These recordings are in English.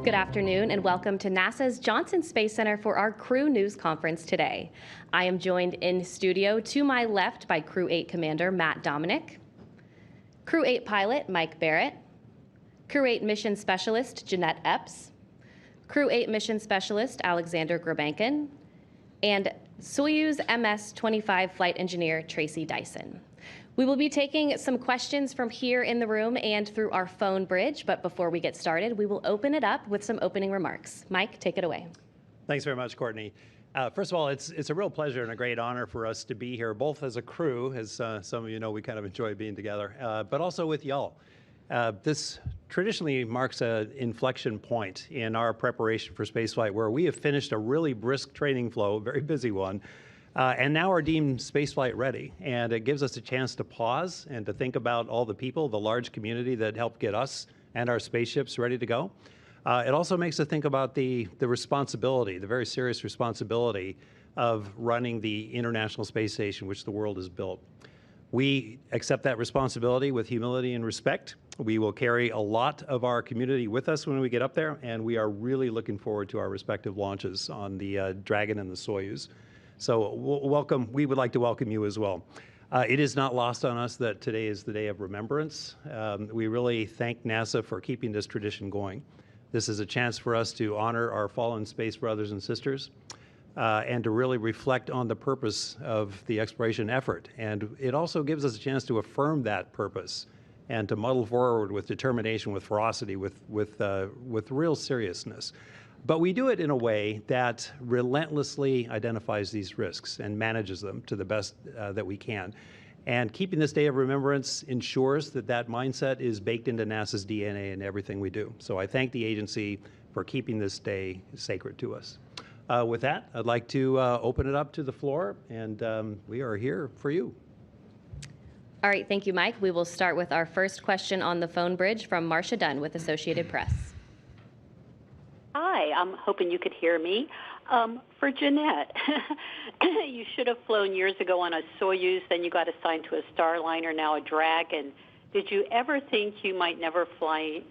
Good afternoon and welcome to NASA's Johnson Space Center for our Crew News Conference today. I am joined in studio to my left by Crew-8 Commander Matt Dominic, Crew-8 Pilot Mike Barrett, Crew-8 Mission Specialist Jeanette Epps, Crew-8 Mission Specialist Alexander Grabankin, and Soyuz MS-25 Flight Engineer Tracy Dyson. We will be taking some questions from here in the room and through our phone bridge, but before we get started, we will open it up with some opening remarks. Mike, take it away. Thanks very much, Courtney. First of all, it's a real pleasure and a great honor for us to be here, both as a crew, as some of you know, we kind of enjoy being together, but also with y'all. This traditionally marks an inflection point in our preparation for spaceflight, where we have finished a really brisk training flow, a very busy one, and now are deemed spaceflight ready. And it gives us a chance to pause and to think about all the people, the large community that helped get us and our spaceships ready to go. It also makes us think about the responsibility, the very serious responsibility of running the International Space Station, which the world has built. We accept that responsibility with humility and respect. We will carry a lot of our community with us when we get up there, and we are really looking forward to our respective launches on the Dragon and the Soyuz. So welcome. We would like to welcome you as well. It is not lost on us that today is the day of remembrance. We really thank NASA for keeping this tradition going. This is a chance for us to honor our fallen space brothers and sisters, and to really reflect on the purpose of the exploration effort. And it also gives us a chance to affirm that purpose and to muddle forward with determination, with ferocity, with real seriousness. But we do it in a way that relentlessly identifies these risks and manages them to the best that we can. And keeping this day of remembrance ensures that that mindset is baked into NASA's DNA in everything we do. So I thank the agency for keeping this day sacred to us. With that, I'd like to open it up to the floor, and we are here for you. All right, thank you, Mike. We will start with our first question on the phone bridge from Marcia Dunn with Associated Press. Hi, I'm hoping you could hear me. For Jeanette, you should have flown years ago on a Soyuz, then you got assigned to a Starliner, now a Dragon. Did you ever think you might never fly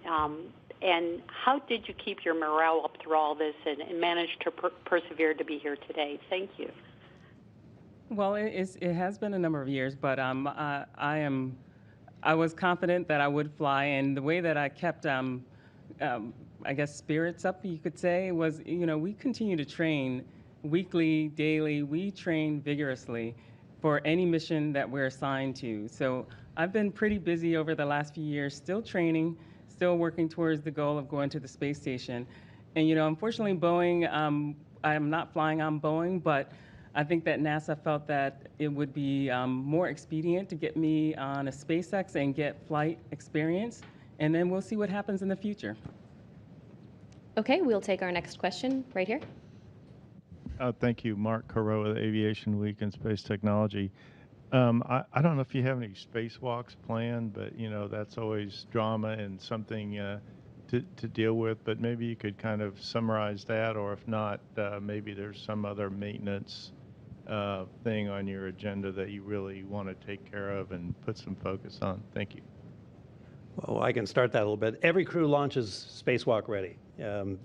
And how did you keep your morale up through all this and manage to persevere to be here today? Thank you. Well, it has been a number of years, but I was confident that I would fly, and the way that I kept, I guess, spirits up, you could say, was, we continue to train weekly, daily. We train vigorously for any mission that we're assigned to. So I've been pretty busy over the last few years, still training, still working towards the goal of going to the space station. And, unfortunately, Boeing, I'm not flying on Boeing, but I think that NASA felt that it would be more expedient to get me on a SpaceX and get flight experience, and then we'll see what happens in the future. Okay, we'll take our next question right here. Thank you, Mark Caro of Aviation Week and Space Technology. I don't know if you have any spacewalks planned, but that's always drama and something to deal with. But maybe you could kind of summarize that, or if not, maybe there's some other maintenance thing on your agenda that you really want to take care of and put some focus on. Thank you. Well, I can start that a little bit. Every crew launches spacewalk ready.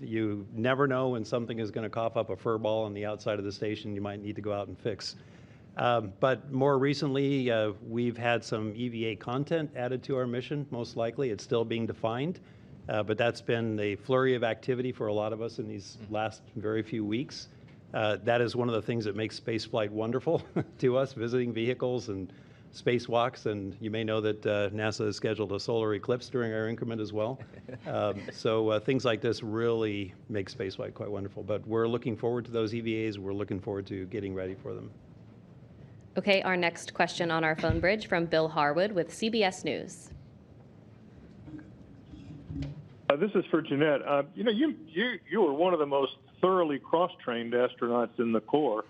You never know when something is going to cough up a fur ball on the outside of the station you might need to go out and fix. But more recently, we've had some EVA content added to our mission, most likely. It's still being defined, but that's been a flurry of activity for a lot of us in these last very few weeks. That is one of the things that makes spaceflight wonderful to us, visiting vehicles and spacewalks. And you may know that NASA has scheduled a solar eclipse during our increment as well. So things like this really make spaceflight quite wonderful. But we're looking forward to those EVAs. We're looking forward to getting ready for them. Okay, our next question on our phone bridge from Bill Harwood with CBS News. This is for Jeanette. You were one of the most thoroughly cross-trained astronauts in the Corps.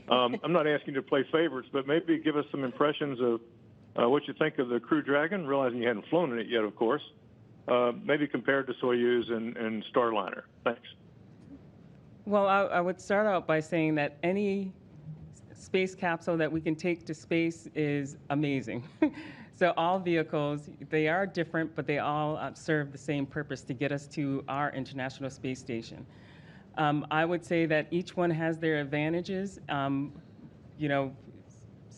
I'm not asking you to play favorites, but maybe give us some impressions of what you think of the Crew Dragon, realizing you hadn't flown in it yet, of course, maybe compared to Soyuz and Starliner. Thanks. Well, I would start out by saying that any space capsule that we can take to space is amazing. So all vehicles, they are different, but they all serve the same purpose to get us to our International Space Station. I would say that each one has their advantages.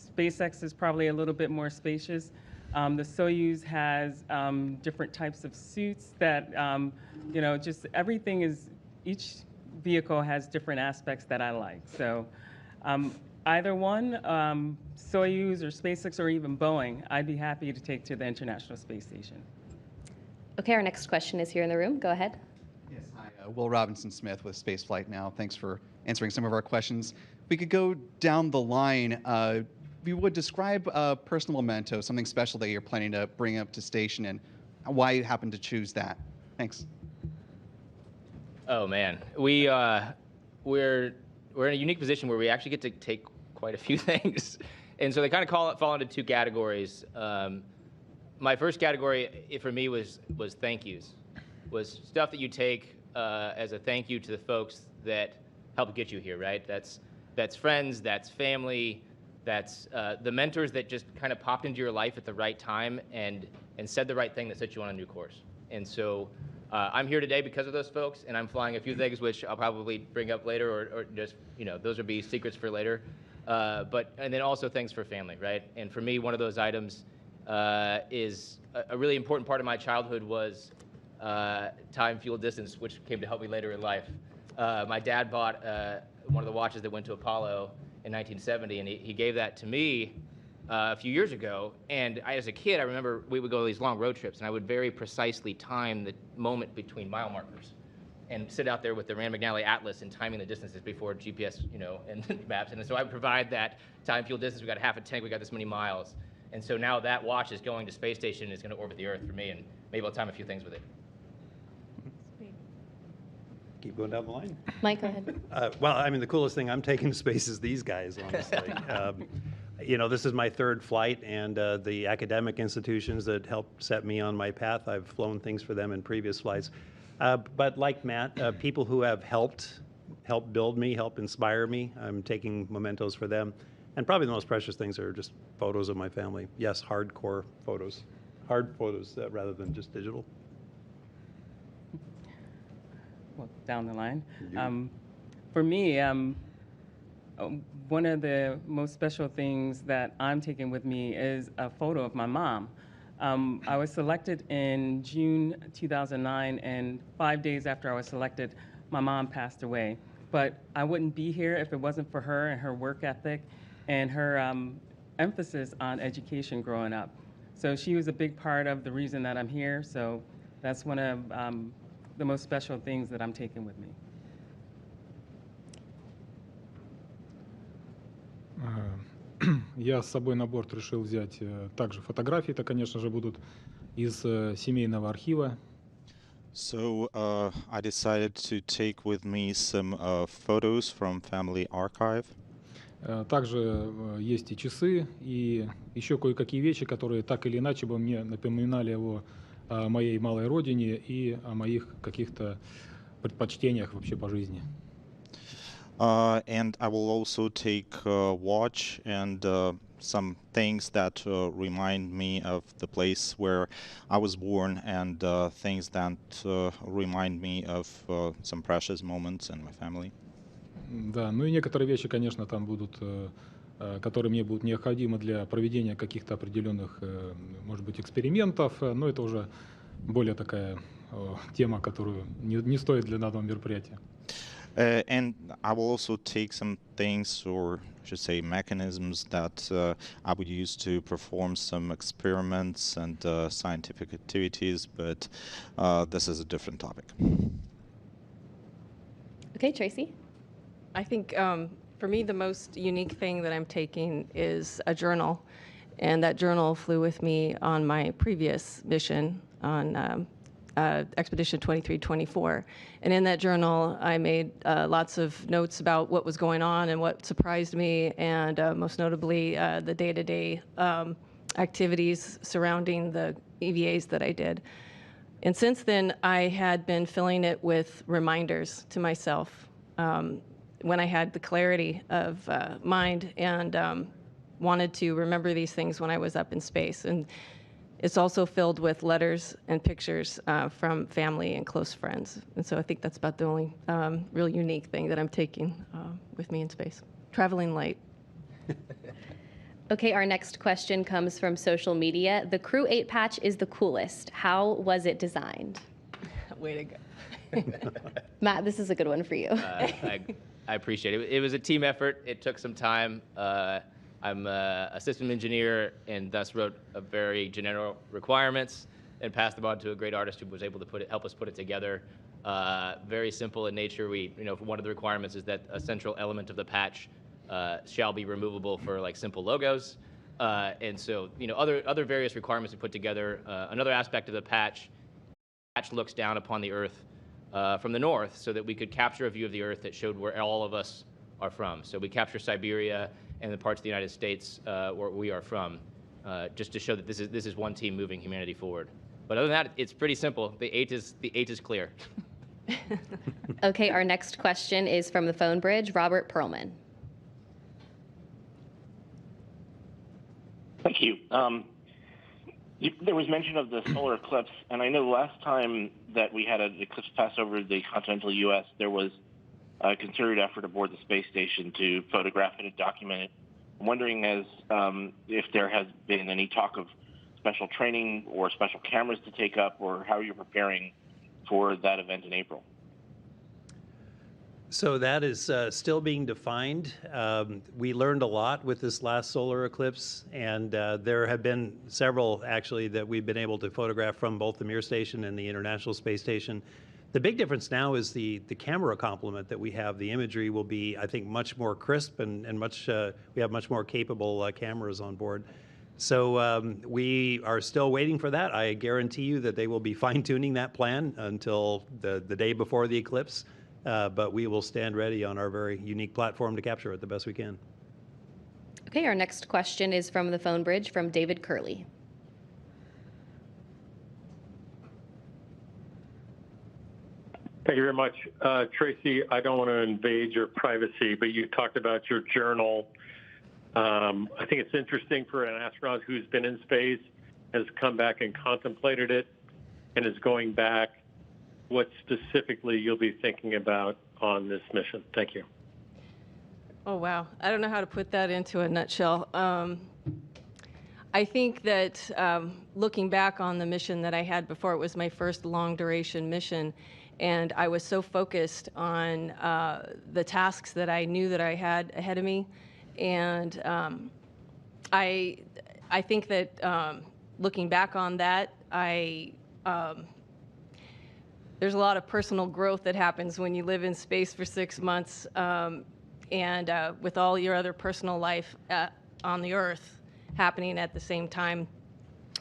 SpaceX is probably a little bit more spacious. The Soyuz has different types of suits that, just everything is, each vehicle has different aspects that I like. So either one, Soyuz or SpaceX or even Boeing, I'd be happy to take to the International Space Station. Okay, our next question is here in the room. Go ahead. Yes, hi, Will Robinson-Smith with Spaceflight Now. Thanks for answering some of our questions. If we could go down the line, we would describe a personal memento, something special that you're planning to bring up to station, and why you happen to choose that. Thanks. Oh man, we're in a unique position where we actually get to take quite a few things, and so they kind of fall into two categories. My first category for me was thank yous, was stuff that you take as a thank you to the folks that helped get you here, right? That's friends, that's family, that's the mentors that just kind of popped into your life at the right time and said the right thing that set you on a new course. And so I'm here today because of those folks, and I'm flying a few things which I'll probably bring up later, or just, those will be secrets for later. And then also thanks for family, right? And for me, one of those items is a really important part of my childhood was time, fuel, distance, which came to help me later in life. My dad bought one of the watches that went to Apollo in 1970, and he gave that to me a few years ago. And as a kid, I remember we would go on these long road trips, and I would very precisely time the moment between mile markers and sit out there with the Rand McNally Atlas and timing the distances before GPS, and maps. And so I would provide that time, fuel, distance. We got half a tank. We got this many miles. And so now that watch is going to space station and is going to orbit the Earth for me, and maybe I'll time a few things with it. Keep going down the line. Mike, go ahead. The coolest thing I'm taking to space is these guys, honestly. This is my third flight, and the academic institutions that helped set me on my path, I've flown things for them in previous flights. But like Matt, people who have helped build me, help inspire me, I'm taking mementos for them. And probably the most precious things are just photos of my family. Yes, hardcore photos. Hard photos rather than just digital. well, down the line. For me, one of the most special things that I'm taking with me is a photo of my mom. I was selected in June 2009, and 5 days after I was selected, my mom passed away. But I wouldn't be here if it wasn't for her and her work ethic and her emphasis on education growing up. So she was a big part of the reason that I'm here. So that's one of the most special things that I'm taking with me. Я с собой на борт решил взять также фотографии, это, конечно же, будут из семейного архива. So I decided to take with me some photos from family archive. Также есть и часы, и еще кое-какие вещи, которые так или иначе бы мне напоминали о моей малой родине и о моих каких-то предпочтениях вообще по жизни. And I will also take a watch and some things that remind me of the place where I was born and things that remind me of some precious moments in my family. Да, ну и некоторые вещи, конечно, там будут, которые мне будут необходимы для проведения каких-то определенных, может быть, экспериментов, но это уже более такая тема, которую не стоит для данного мероприятия. And I will also take some things, or I should say mechanisms, that I would use to perform some experiments and scientific activities, but this is a different topic. Okay, Tracy? I think for me, the most unique thing that I'm taking is a journal. And that journal flew with me on my previous mission on Expedition 2324. And in that journal, I made lots of notes about what was going on and what surprised me, and most notably the day-to-day activities surrounding the EVAs that I did. And since then, I had been filling it with reminders to myself when I had the clarity of mind and wanted to remember these things when I was up in space. And it's also filled with letters and pictures from family and close friends. And so I think that's about the only real unique thing that I'm taking with me in space. Traveling light. Okay, our next question comes from social media. The Crew-8 patch is the coolest. How was it designed? Way to go. Matt, this is a good one for you. I appreciate it. It was a team effort. It took some time. I'm a system engineer and thus wrote a very general requirements and passed them on to a great artist who was able to help us put it together. Very simple in nature. One of the requirements is that a central element of the patch shall be removable for like simple logos. And so, other various requirements we put together. Another aspect of the patch looks down upon the Earth from the north so that we could capture a view of the Earth that showed where all of us are from. So we capture Siberia and the parts of the United States where we are from, just to show that this is one team moving humanity forward. But other than that, it's pretty simple. The eight is clear. Okay, our next question is from the phone bridge, Robert Perlman. Thank you. There was mention of the solar eclipse, and I know last time that we had an eclipse pass over the continental U.S., there was a concerted effort aboard the space station to photograph it and document it. I'm wondering if there has been any talk of special training or special cameras to take up, or how you're preparing for that event in April. So that is still being defined. We learned a lot with this last solar eclipse, and there have been several actually that we've been able to photograph from both the Mir station and the International Space Station. The big difference now is the camera complement that we have. The imagery will be, I think, much more crisp and we have much more capable cameras on board. So we are still waiting for that. I guarantee you that they will be fine-tuning that plan until the day before the eclipse. But we will stand ready on our very unique platform to capture it the best we can. Okay, our next question is from the phone bridge from David Curley. Thank you very much. Tracy, I don't want to invade your privacy, but you talked about your journal. I think it's interesting for an astronaut who's been in space, has come back and contemplated it, and is going back what specifically you'll be thinking about on this mission. Thank you. Oh, wow. I don't know how to put that into a nutshell. I think that looking back on the mission that I had before, it was my first long-duration mission, and I was so focused on the tasks that I knew that I had ahead of me. And I think that looking back on that, there's a lot of personal growth that happens when you live in space for 6 months, and with all your other personal life on the Earth happening at the same time.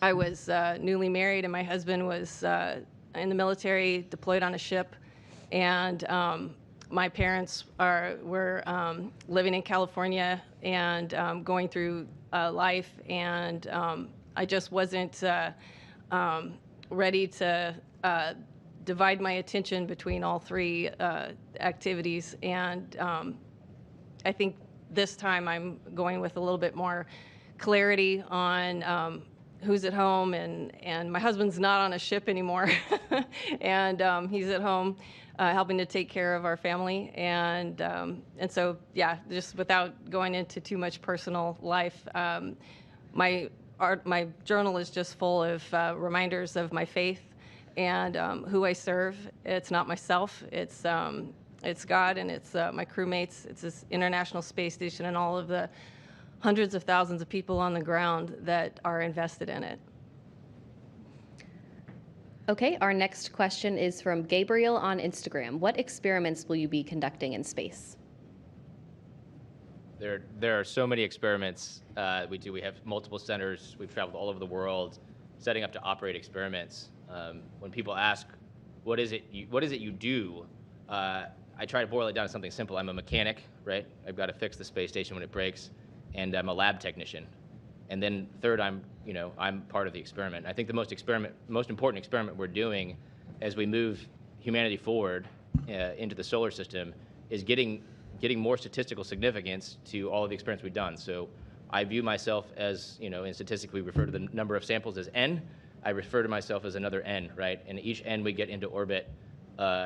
I was newly married, and my husband was in the military, deployed on a ship, and my parents were living in California and going through life, and I just wasn't ready to divide my attention between all three activities, and I think this time I'm going with a little bit more clarity on who's at home, and my husband's not on a ship anymore, and he's at home helping to take care of our family, and so yeah, just without going into too much personal life, my journal is just full of reminders of my faith and who I serve. It's not myself. It's God, and it's my crewmates. It's this International Space Station and all of the hundreds of thousands of people on the ground that are invested in it. Okay, our next question is from Gabriel on Instagram. What experiments will you be conducting in space? There are so many experiments we do. We have multiple centers. We've traveled all over the world, setting up to operate experiments. When people ask, what is it you do? I try to boil it down to something simple. I'm a mechanic, right? I've got to fix the space station when it breaks, and I'm a lab technician. And then third, I'm part of the experiment. I think the most important experiment we're doing as we move humanity forward into the solar system is getting more statistical significance to all of the experiments we've done. So I view myself as, in statistics we refer to the number of samples as N. I refer to myself as another N, right? And each N we get into orbit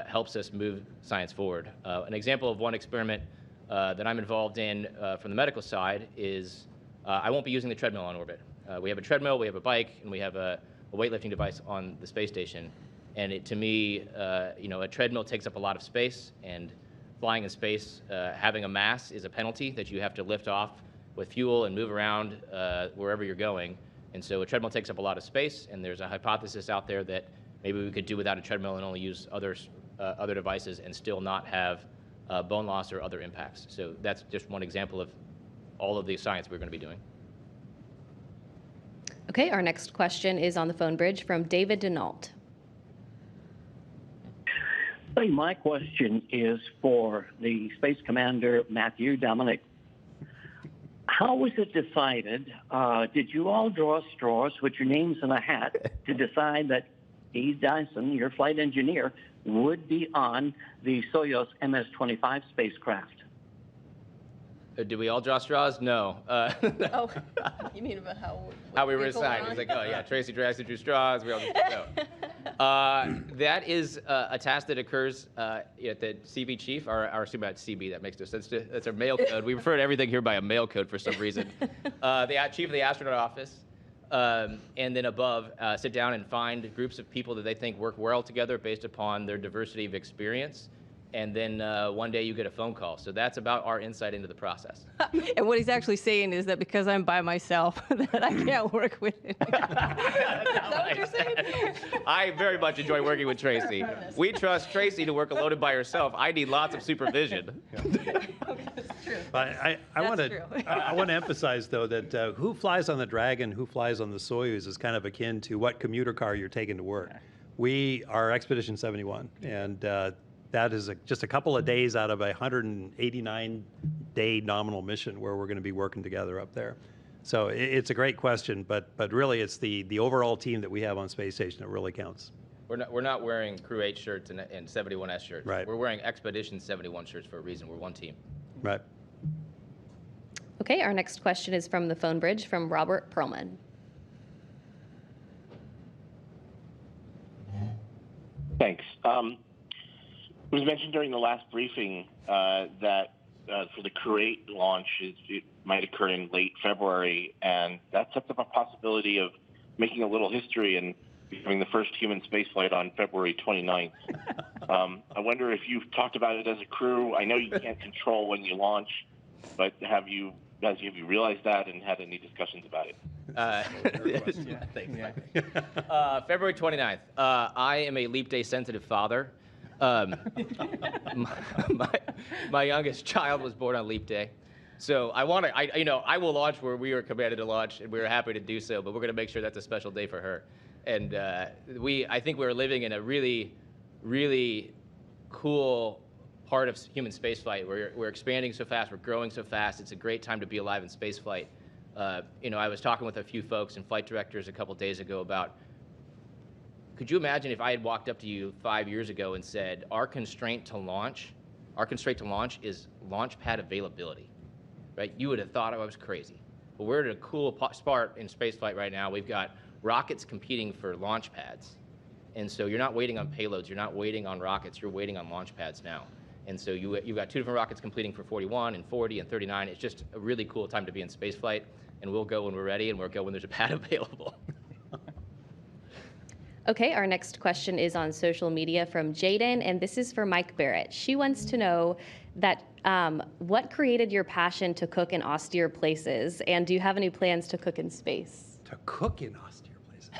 helps us move science forward. An example of one experiment that I'm involved in from the medical side is I won't be using the treadmill on orbit. We have a treadmill, we have a bike, and we have a weightlifting device on the space station. And to me, a treadmill takes up a lot of space, and flying in space, having a mass is a penalty that you have to lift off with fuel and move around wherever you're going. And so a treadmill takes up a lot of space, and there's a hypothesis out there that maybe we could do without a treadmill and only use other devices and still not have bone loss or other impacts. So that's just one example of all of the science we're going to be doing. Okay, our next question is on the phone bridge from David Denault. Hey, my question is for the Space Commander, Matthew Dominic. How was it decided? Did you all draw straws with your names in a hat to decide that Steve Dyson, your flight engineer, would be on the Soyuz MS-25 spacecraft? Do we all draw straws? No. Oh, you mean about how we were assigned? It's like, oh yeah, Tracy drew straws. We all no. That is a task that occurs at the CB chief, or assume about CB. That makes no sense. That's our mail code. We refer to everything here by a mail code for some reason. The chief of the astronaut office, and then above, sit down and find groups of people that they think work well together based upon their diversity of experience. And then one day you get a phone call. So that's about our insight into the process. And what he's actually saying is that because I'm by myself, that I can't work with it. Is that what you're saying? I very much enjoy working with Tracy. We trust Tracy to work alone and by herself. I need lots of supervision. Okay, that's true. I want to emphasize, though, that who flies on the Dragon, who flies on the Soyuz is kind of akin to what commuter car you're taking to work. We are Expedition 71, and that is just a couple of days out of a 189-day nominal mission where we're going to be working together up there. So it's a great question, but really it's the overall team that we have on Space Station that really counts. We're not wearing Crew-8 shirts and 71S shirts. Right. We're wearing Expedition 71 shirts for a reason. We're one team. Right. Okay, our next question is from the phone bridge from Robert Perlman. Thanks. It was mentioned during the last briefing that for the Crew-8 launch, it might occur in late February, and that sets up a possibility of making a little history and becoming the first human spaceflight on February 29th. I wonder if you've talked about it as a crew. I know you can't control when you launch, but have you realized that and had any discussions about it? Thanks, Mike. February 29th. I am a leap day sensitive father. My youngest child was born on leap day. So I will launch where we were commanded to launch, and we were happy to do so, but we're going to make sure that's a special day for her. And I think we're living in a really, really cool part of human spaceflight. We're expanding so fast, we're growing so fast. It's a great time to be alive in spaceflight. I was talking with a few folks and flight directors a couple days ago about, could you imagine if I had walked up to you 5 years ago and said, our constraint to launch is launch pad availability, right? You would have thought I was crazy. But we're at a cool spot in spaceflight right now. We've got rockets competing for launch pads. And so you're not waiting on payloads, you're not waiting on rockets, you're waiting on launch pads now. And so you've got 2 different rockets competing for 41 and 40 and 39. It's just a really cool time to be in spaceflight, and we'll go when we're ready, and we'll go when there's a pad available. Okay, our next question is on social media from Jaden, and this is for Mike Barrett. She wants to know that what created your passion to cook in austere places, and do you have any plans to cook in space? To cook in austere places?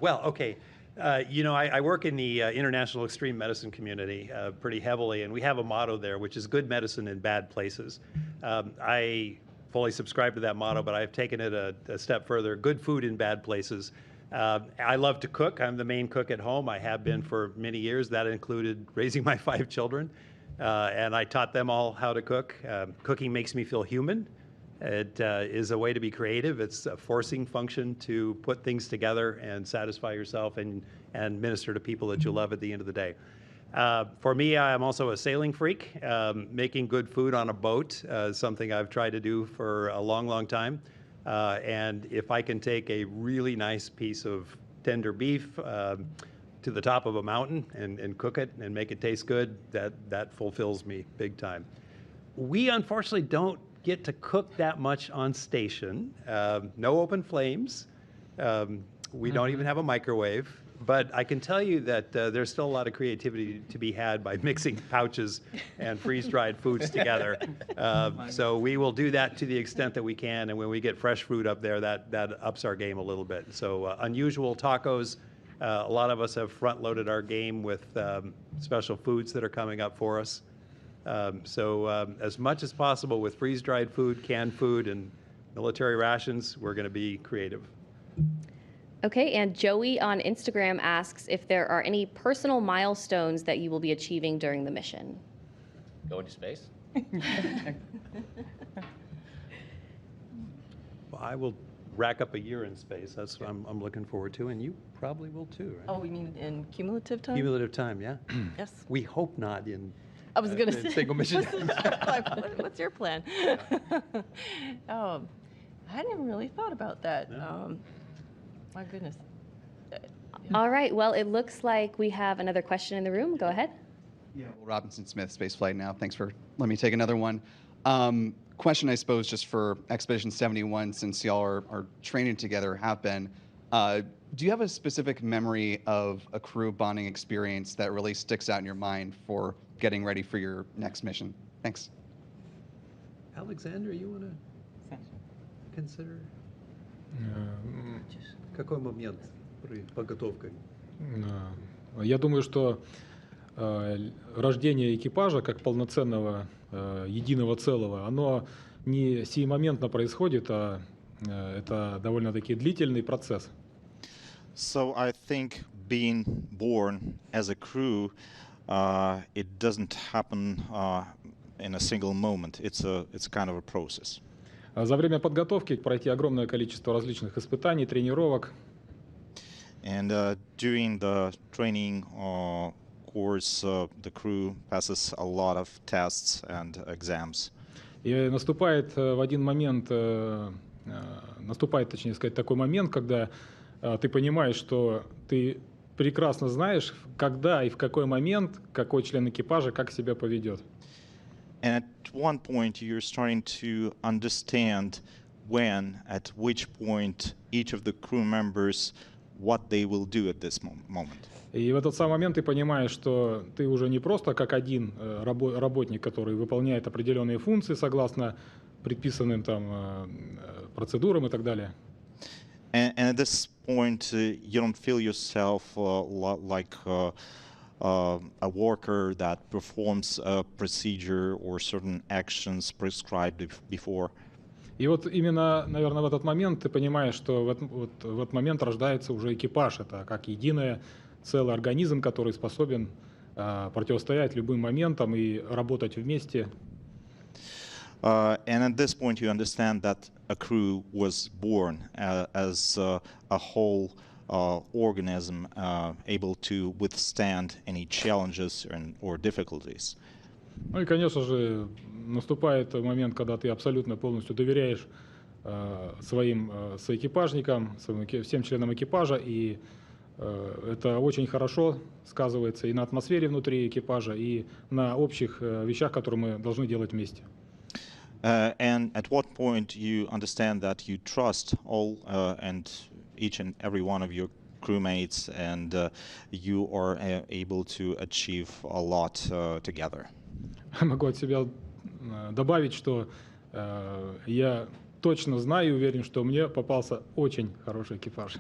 Okay. I work in the international extreme medicine community pretty heavily, and we have a motto there, which is good medicine in bad places. I fully subscribe to that motto, but I've taken it a step further, good food in bad places. I love to cook. I'm the main cook at home. I have been for many years. That included raising my 5 children, and I taught them all how to cook. Cooking makes me feel human. It is a way to be creative. It's a forcing function to put things together and satisfy yourself and minister to people that you love at the end of the day. For me, I'm also a sailing freak. Making good food on a boat is something I've tried to do for a long, long time. And if I can take a really nice piece of tender beef to the top of a mountain and cook it and make it taste good, that fulfills me big time. We unfortunately don't get to cook that much on station. No open flames. We don't even have a microwave. But I can tell you that there's still a lot of creativity to be had by mixing pouches and freeze-dried foods together. So we will do that to the extent that we can, and when we get fresh fruit up there, that ups our game a little bit. So unusual tacos. A lot of us have front-loaded our game with special foods that are coming up for us. As much as possible with freeze-dried food, canned food, and military rations, we're going to be creative. Okay, and Joey on Instagram asks if there are any personal milestones that you will be achieving during the mission. Going to space? Well, I will rack up a year in space. That's what I'm looking forward to, and you probably will too, right? Oh, you mean in cumulative time? Cumulative time, yeah. Yes. We hope not in I was going to say. single mission. What's your plan? I hadn't really thought about that. No. My goodness. All right, well, it looks like we have another question in the room. Go ahead. Yeah, well, Robinson Smith, Spaceflight Now. Thanks for letting me take another one. Question, I suppose, just for Expedition 71, since y'all are training together, have been. Do you have a specific memory of a crew bonding experience that really sticks out in your mind for getting ready for your next mission? Thanks. Alexander, you want to consider? Какой момент при подготовке? Я думаю, что рождение экипажа как полноценного единого целого, оно не сиюмоментно происходит, а это довольно-таки длительный процесс. So I think being born as a crew, it doesn't happen in a single moment. It's kind of a process. За время подготовки пройти огромное количество различных испытаний, тренировок. And during the training course, the crew passes a lot of tests and exams. И наступает в один момент, точнее сказать, такой момент, когда ты понимаешь, что ты прекрасно знаешь, когда и в какой момент какой член экипажа как себя поведет. And at one point, you're starting to understand when, at which point, each of the crew members, what they will do at this moment. И в этот самый момент ты понимаешь, что ты уже не просто как один работник, который выполняет определенные функции согласно предписанным там процедурам и так далее. And at this point, you don't feel yourself like a worker that performs a procedure or certain actions prescribed before. И вот именно, наверное, в этот момент ты понимаешь, что в этот момент рождается уже экипаж. Это как единое целый организм, который способен противостоять любым моментам и работать вместе. And at this point, you understand that a crew was born as a whole organism able to withstand any challenges or difficulties. Ну и, конечно же, наступает момент, когда ты абсолютно полностью доверяешь своим соэкипажникам, всем членам экипажа, и это очень хорошо сказывается и на атмосфере внутри экипажа, и на общих вещах, которые мы должны делать вместе. And at what point you understand that you trust all and each and every one of your crewmates, and you are able to achieve a lot together. Могу от себя добавить, что я точно знаю и уверен, что мне попался очень хороший экипаж.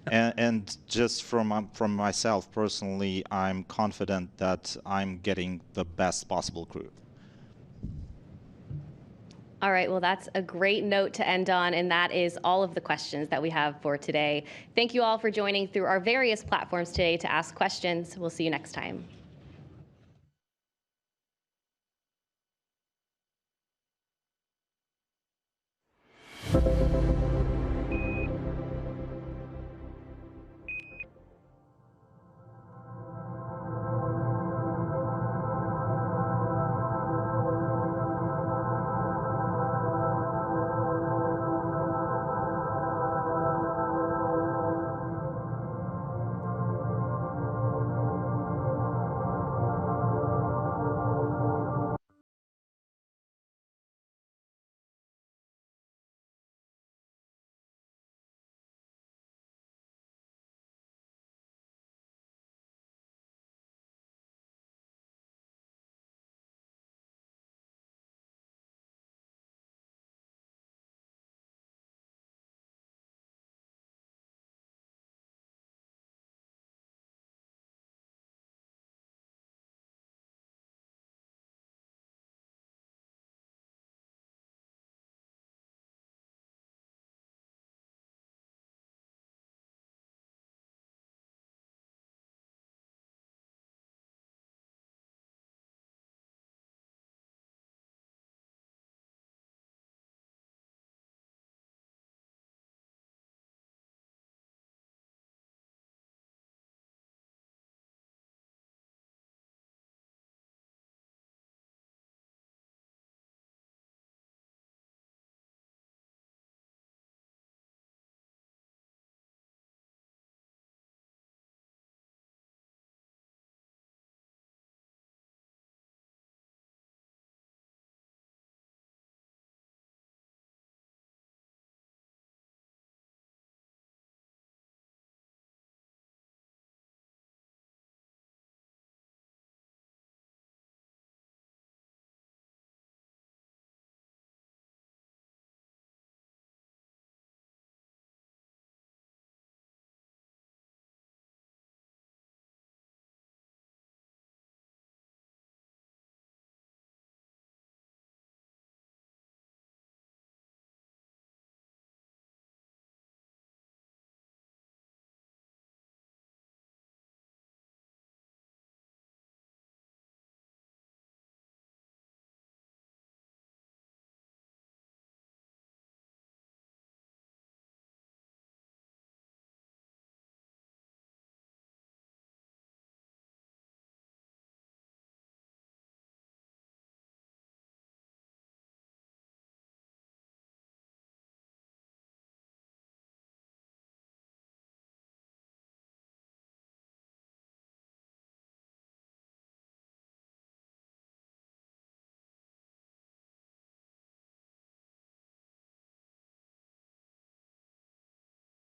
And just from myself personally, I'm confident that I'm getting the best possible crew. All right, well, that's a great note to end on, and that is all of the questions that we have for today. Thank you all for joining through our various platforms today to ask questions. We'll see you next time.